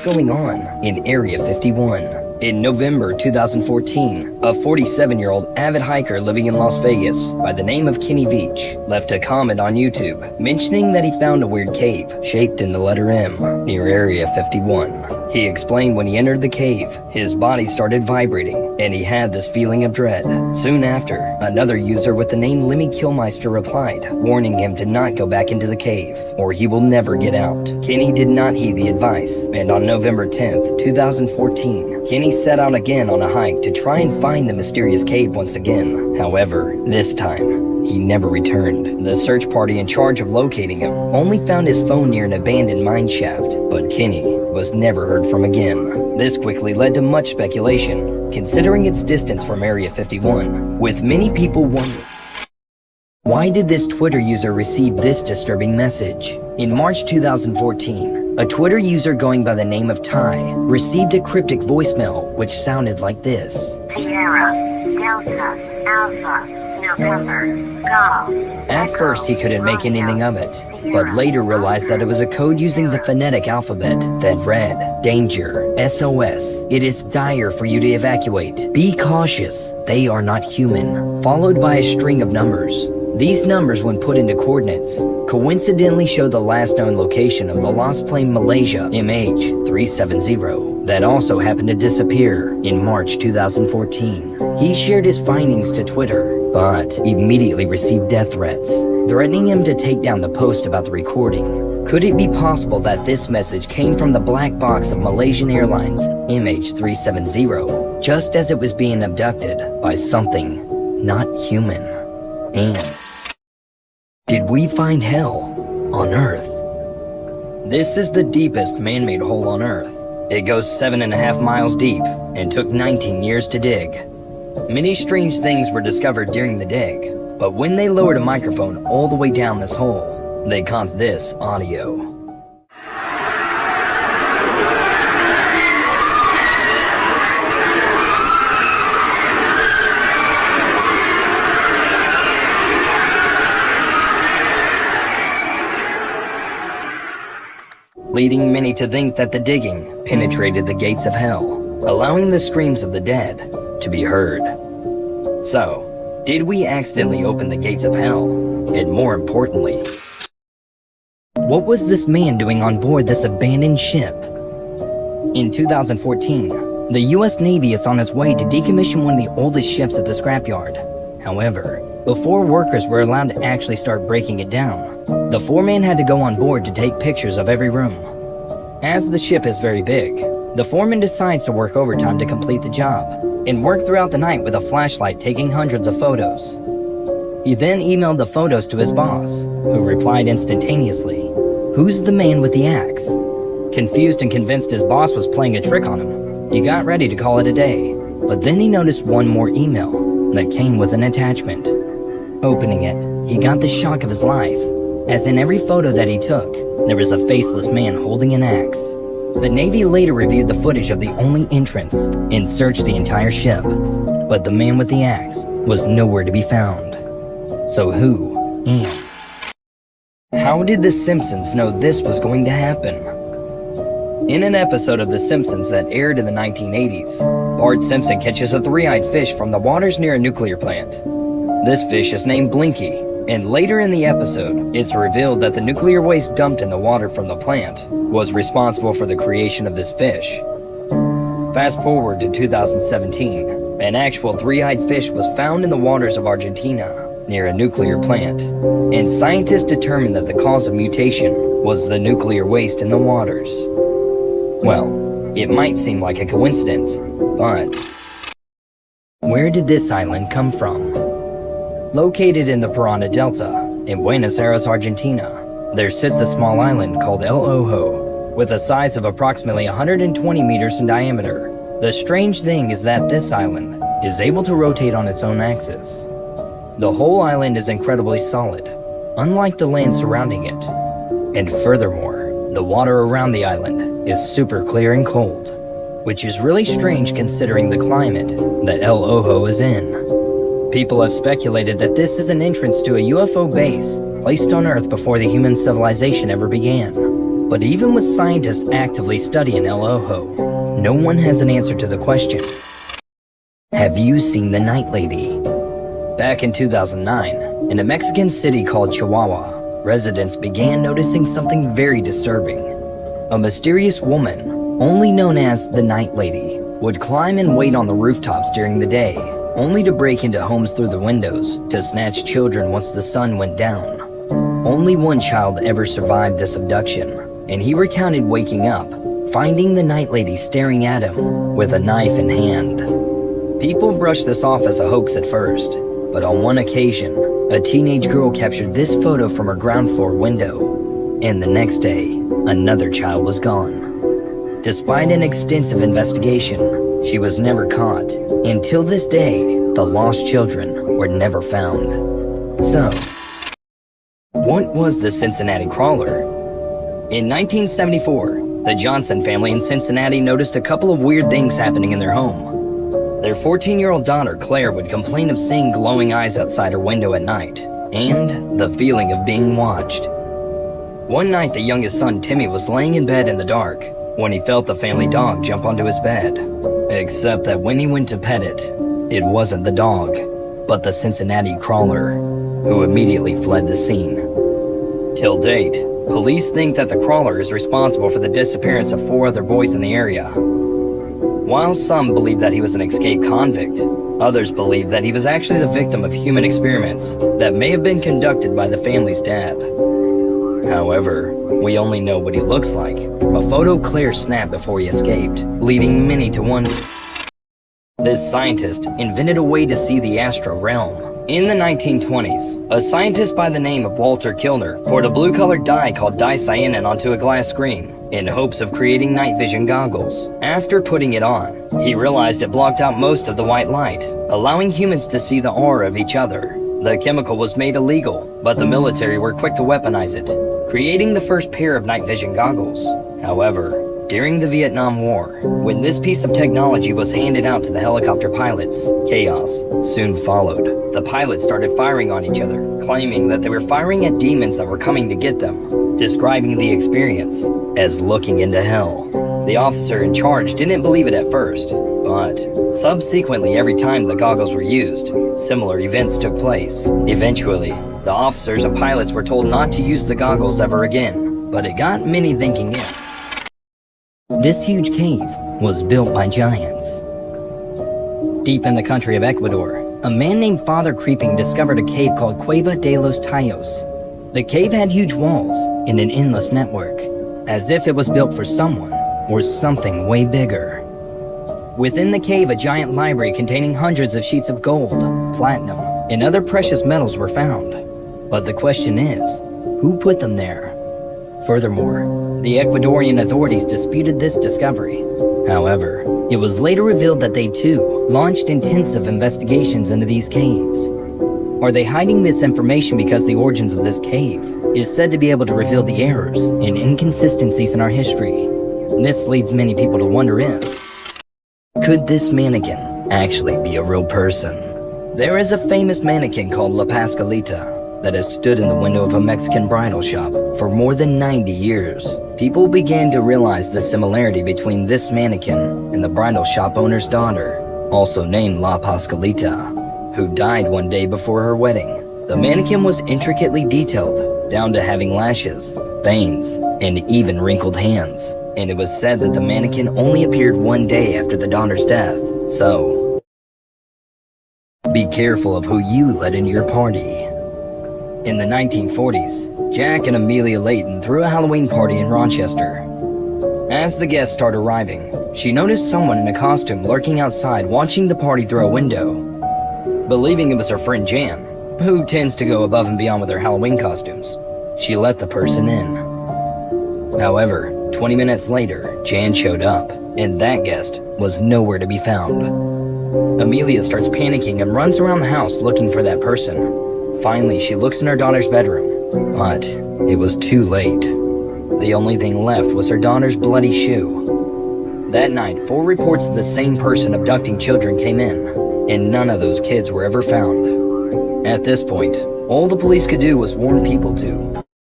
going on in Area 51. In November 2014, a 47-year-old avid hiker living in Las Vegas by the name of Kenny Veach left a comment on YouTube mentioning that he found a weird cave shaped in the letter M near Area 51. He explained when he entered the cave, his body started vibrating and he had this feeling of dread. Soon after, another user with the name Lemmy Killmeister replied, warning him to not go back into the cave or he will never get out. Kenny did not heed the advice, and on November 10th, 2014, Kenny set out again on a hike to try and find the mysterious cave once again. However, this time, he never returned. The search party in charge of locating him only found his phone near an abandoned mine shaft, but Kenny was never heard from again. This quickly led to much speculation, considering its distance from Area 51, with many people wondering, why did this Twitter user receive this disturbing message? In March 2014, a Twitter user going by the name of Ty received a cryptic voicemail which sounded like this. Sierra, Delta, Alpha, November, Golf. At first he couldn't make anything of it, but later realized that it was a code using the phonetic alphabet that read, Danger, SOS, it is dire for you to evacuate. Be cautious, they are not human. Followed by a string of numbers. These numbers, when put into coordinates, coincidentally show the last known location of the lost plane Malaysia MH370 that also happened to disappear in March 2014. He shared his findings to Twitter, but immediately received death threats, threatening him to take down the post about the recording. Could it be possible that this message came from the black box of Malaysian Airlines MH370, just as it was being abducted by something not human? And did we find hell on Earth? This is the deepest man-made hole on Earth. It goes 7.5 miles deep and took 19 years to dig. Many strange things were discovered during the dig, but when they lowered a microphone all the way down this hole, they caught this audio. Leading many to think that the digging penetrated the gates of hell, allowing the screams of the dead to be heard. So, did we accidentally open the gates of hell? And more importantly, what was this man doing on board this abandoned ship? In 2014, the US Navy is on its way to decommission one of the oldest ships at the scrapyard. However, before workers were allowed to actually start breaking it down, the foreman had to go on board to take pictures of every room. As the ship is very big, the foreman decides to work overtime to complete the job, and work throughout the night with a flashlight taking hundreds of photos. He then emailed the photos to his boss, who replied instantaneously, "Who's the man with the axe?" Confused and convinced his boss was playing a trick on him, he got ready to call it a day, but then he noticed one more email that came with an attachment. Opening it, he got the shock of his life, as in every photo that he took, there was a faceless man holding an axe. The Navy later reviewed the footage of the only entrance and searched the entire ship, but the man with the axe was nowhere to be found. So who and how did The Simpsons know this was going to happen? In an episode of The Simpsons that aired in the 1980s, Bart Simpson catches a three-eyed fish from the waters near a nuclear plant. This fish is named Blinky, and later in the episode, it's revealed that the nuclear waste dumped in the water from the plant was responsible for the creation of this fish. Fast forward to 2017, an actual three-eyed fish was found in the waters of Argentina, near a nuclear plant, and scientists determined that the cause of mutation was the nuclear waste in the waters. Well, it might seem like a coincidence, but where did this island come from? Located in the Parana Delta, in Buenos Aires, Argentina, there sits a small island called El Ojo, with a size of approximately 120 meters in diameter. The strange thing is that this island is able to rotate on its own axis. The whole island is incredibly solid, unlike the land surrounding it. And furthermore, the water around the island is super clear and cold, which is really strange considering the climate that El Ojo is in. People have speculated that this is an entrance to a UFO base placed on Earth before the human civilization ever began. But even with scientists actively studying El Ojo, no one has an answer to the question. Have you seen the Night Lady? Back in 2009, in a Mexican city called Chihuahua, residents began noticing something very disturbing. A mysterious woman, only known as the Night Lady, would climb and wait on the rooftops during the day, only to break into homes through the windows to snatch children once the sun went down. Only one child ever survived this abduction, and he recounted waking up, finding the Night Lady staring at him with a knife in hand. People brushed this off as a hoax at first, but on one occasion, a teenage girl captured this photo from her ground floor window, and the next day, another child was gone. Despite an extensive investigation, she was never caught. Until this day, the lost children were never found. So, what was the Cincinnati Crawler? In 1974, the Johnson family in Cincinnati noticed a couple of weird things happening in their home. Their 14-year-old daughter, Claire, would complain of seeing glowing eyes outside her window at night, and the feeling of being watched. One night, the youngest son, Timmy, was laying in bed in the dark when he felt the family dog jump onto his bed. Except that when he went to pet it, it wasn't the dog, but the Cincinnati Crawler, who immediately fled the scene. Till date, police think that the Crawler is responsible for the disappearance of 4 other boys in the area. While some believe that he was an escaped convict, others believe that he was actually the victim of human experiments that may have been conducted by the family's dad. However, we only know what he looks like from a photo Claire snapped before he escaped, leading many to wonder. This scientist invented a way to see the astral realm. In the 1920s, a scientist by the name of Walter Kilner poured a blue-colored dye called dicyanin onto a glass screen in hopes of creating night vision goggles. After putting it on, he realized it blocked out most of the white light, allowing humans to see the aura of each other. The chemical was made illegal, but the military were quick to weaponize it, creating the first pair of night vision goggles. However, during the Vietnam War, when this piece of technology was handed out to the helicopter pilots, chaos soon followed. The pilots started firing on each other, claiming that they were firing at demons that were coming to get them, describing the experience as looking into hell. The officer in charge didn't believe it at first, but subsequently every time the goggles were used, similar events took place. Eventually, the officers and pilots were told not to use the goggles ever again, but it got many thinking it. This huge cave was built by giants. Deep in the country of Ecuador, a man named Father Creeping discovered a cave called Cueva de los Tallos. The cave had huge walls and an endless network, as if it was built for someone or something way bigger. Within the cave, a giant library containing hundreds of sheets of gold, platinum, and other precious metals were found. But the question is, who put them there? Furthermore, the Ecuadorian authorities disputed this discovery. However, it was later revealed that they too launched intensive investigations into these caves. Are they hiding this information because the origins of this cave is said to be able to reveal the errors and inconsistencies in our history? This leads many people to wonder if, could this mannequin actually be a real person? There is a famous mannequin called La Pascalita that has stood in the window of a Mexican bridal shop for more than 90 years. People began to realize the similarity between this mannequin and the bridal shop owner's daughter, also named La Pascalita, who died one day before her wedding. The mannequin was intricately detailed, down to having lashes, veins, and even wrinkled hands. And it was said that the mannequin only appeared one day after the daughter's death. So, be careful of who you let into your party. In the 1940s, Jack and Amelia Layton threw a Halloween party in Rochester. As the guests started arriving, she noticed someone in a costume lurking outside watching the party through a window. Believing it was her friend Jan, who tends to go above and beyond with her Halloween costumes, she let the person in. However, 20 minutes later, Jan showed up, and that guest was nowhere to be found. Amelia starts panicking and runs around the house looking for that person. Finally, she looks in her daughter's bedroom, but it was too late. The only thing left was her daughter's bloody shoe. That night, 4 reports of the same person abducting children came in, and none of those kids were ever found. At this point, all the police could do was warn people to